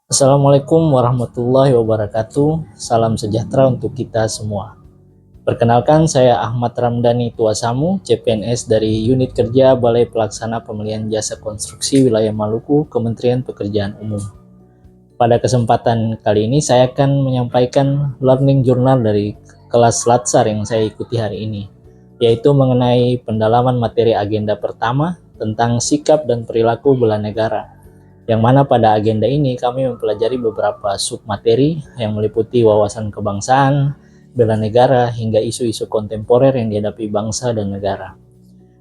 Assalamualaikum warahmatullahi wabarakatuh. Salam sejahtera untuk kita semua. Perkenalkan, saya Ahmad Ramdhani Tuasamu, CPNS dari Unit Kerja Balai Pelaksana Pemeliharaan Jasa Konstruksi Wilayah Maluku, Kementerian Pekerjaan Umum. Pada kesempatan kali ini, saya akan menyampaikan learning journal dari kelas Latsar yang saya ikuti hari ini, yaitu mengenai pendalaman materi agenda pertama tentang sikap dan perilaku bela negara, yang mana pada agenda ini kami mempelajari beberapa submateri yang meliputi wawasan kebangsaan, bela negara, hingga isu-isu kontemporer yang dihadapi bangsa dan negara.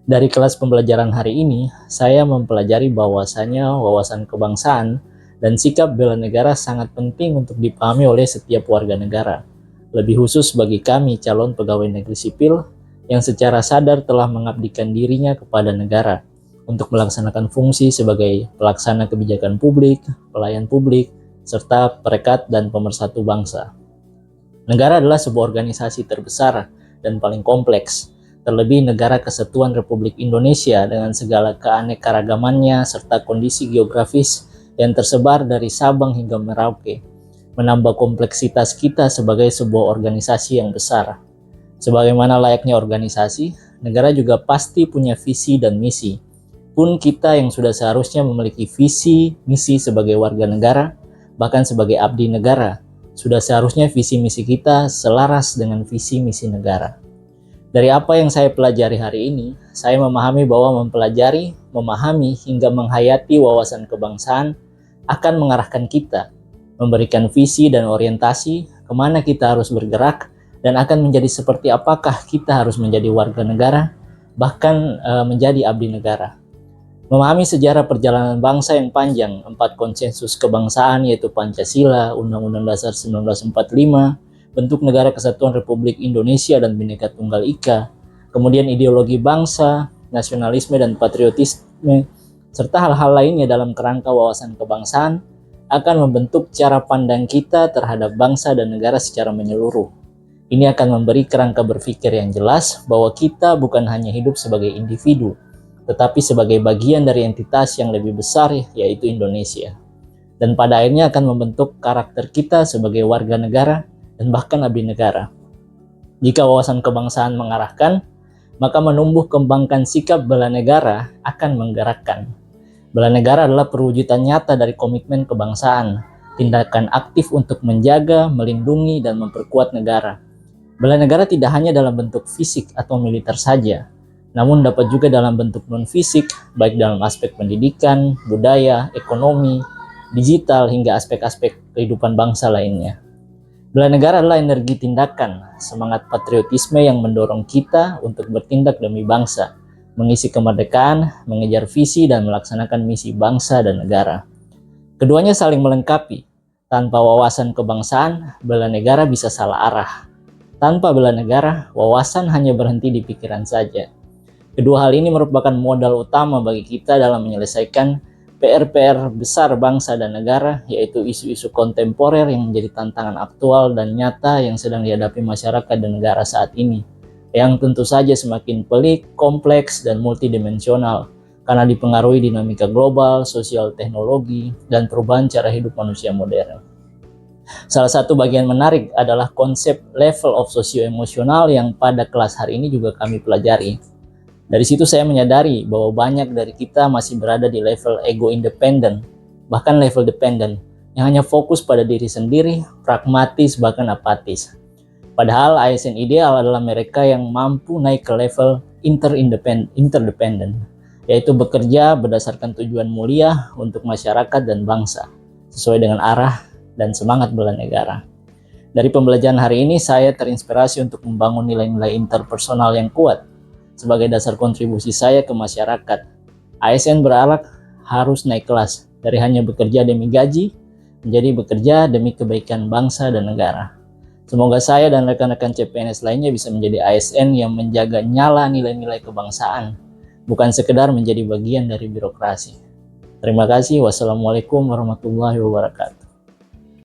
Dari kelas pembelajaran hari ini, saya mempelajari bahwasanya wawasan kebangsaan dan sikap bela negara sangat penting untuk dipahami oleh setiap warga negara, lebih khusus bagi kami calon pegawai negeri sipil yang secara sadar telah mengabdikan dirinya kepada negara untuk melaksanakan fungsi sebagai pelaksana kebijakan publik, pelayan publik, serta perekat dan pemersatu bangsa. Negara adalah sebuah organisasi terbesar dan paling kompleks, terlebih Negara Kesatuan Republik Indonesia dengan segala keanekaragamannya serta kondisi geografis yang tersebar dari Sabang hingga Merauke, menambah kompleksitas kita sebagai sebuah organisasi yang besar. Sebagaimana layaknya organisasi, negara juga pasti punya visi dan misi. Pun kita yang sudah seharusnya memiliki visi, misi sebagai warga negara, bahkan sebagai abdi negara, sudah seharusnya visi misi kita selaras dengan visi misi negara. Dari apa yang saya pelajari hari ini, saya memahami bahwa mempelajari, memahami, hingga menghayati wawasan kebangsaan akan mengarahkan kita, memberikan visi dan orientasi kemana kita harus bergerak, dan akan menjadi seperti apakah kita harus menjadi warga negara, bahkan menjadi abdi negara. Memahami sejarah perjalanan bangsa yang panjang, 4 konsensus kebangsaan yaitu Pancasila, Undang-Undang Dasar 1945, bentuk Negara Kesatuan Republik Indonesia dan Bhinneka Tunggal Ika, kemudian ideologi bangsa, nasionalisme dan patriotisme, serta hal-hal lainnya dalam kerangka wawasan kebangsaan akan membentuk cara pandang kita terhadap bangsa dan negara secara menyeluruh. Ini akan memberi kerangka berpikir yang jelas bahwa kita bukan hanya hidup sebagai individu, tetapi sebagai bagian dari entitas yang lebih besar, yaitu Indonesia. Dan pada akhirnya akan membentuk karakter kita sebagai warga negara dan bahkan abdi negara. Jika wawasan kebangsaan mengarahkan, maka menumbuh kembangkan sikap bela negara akan menggerakkan. Bela negara adalah perwujudan nyata dari komitmen kebangsaan, tindakan aktif untuk menjaga, melindungi, dan memperkuat negara. Bela negara tidak hanya dalam bentuk fisik atau militer saja, namun dapat juga dalam bentuk non-fisik, baik dalam aspek pendidikan, budaya, ekonomi, digital, hingga aspek-aspek kehidupan bangsa lainnya. Bela negara adalah energi tindakan, semangat patriotisme yang mendorong kita untuk bertindak demi bangsa, mengisi kemerdekaan, mengejar visi, dan melaksanakan misi bangsa dan negara. Keduanya saling melengkapi. Tanpa wawasan kebangsaan, bela negara bisa salah arah. Tanpa bela negara, wawasan hanya berhenti di pikiran saja. Kedua hal ini merupakan modal utama bagi kita dalam menyelesaikan PR-PR besar bangsa dan negara, yaitu isu-isu kontemporer yang menjadi tantangan aktual dan nyata yang sedang dihadapi masyarakat dan negara saat ini, yang tentu saja semakin pelik, kompleks, dan multidimensional karena dipengaruhi dinamika global, sosial teknologi, dan perubahan cara hidup manusia modern. Salah satu bagian menarik adalah konsep level of socio-emosional yang pada kelas hari ini juga kami pelajari. Dari situ saya menyadari bahwa banyak dari kita masih berada di level ego independen, bahkan level dependen, yang hanya fokus pada diri sendiri, pragmatis, bahkan apatis. Padahal ASN ideal adalah mereka yang mampu naik ke level interdependen, yaitu bekerja berdasarkan tujuan mulia untuk masyarakat dan bangsa, sesuai dengan arah dan semangat bela negara. Dari pembelajaran hari ini, saya terinspirasi untuk membangun nilai-nilai interpersonal yang kuat sebagai dasar kontribusi saya ke masyarakat. ASN beralak harus naik kelas dari hanya bekerja demi gaji menjadi bekerja demi kebaikan bangsa dan negara. Semoga saya dan rekan-rekan CPNS lainnya bisa menjadi ASN yang menjaga nyala nilai-nilai kebangsaan, bukan sekedar menjadi bagian dari birokrasi. Terima kasih. Wassalamualaikum warahmatullahi wabarakatuh.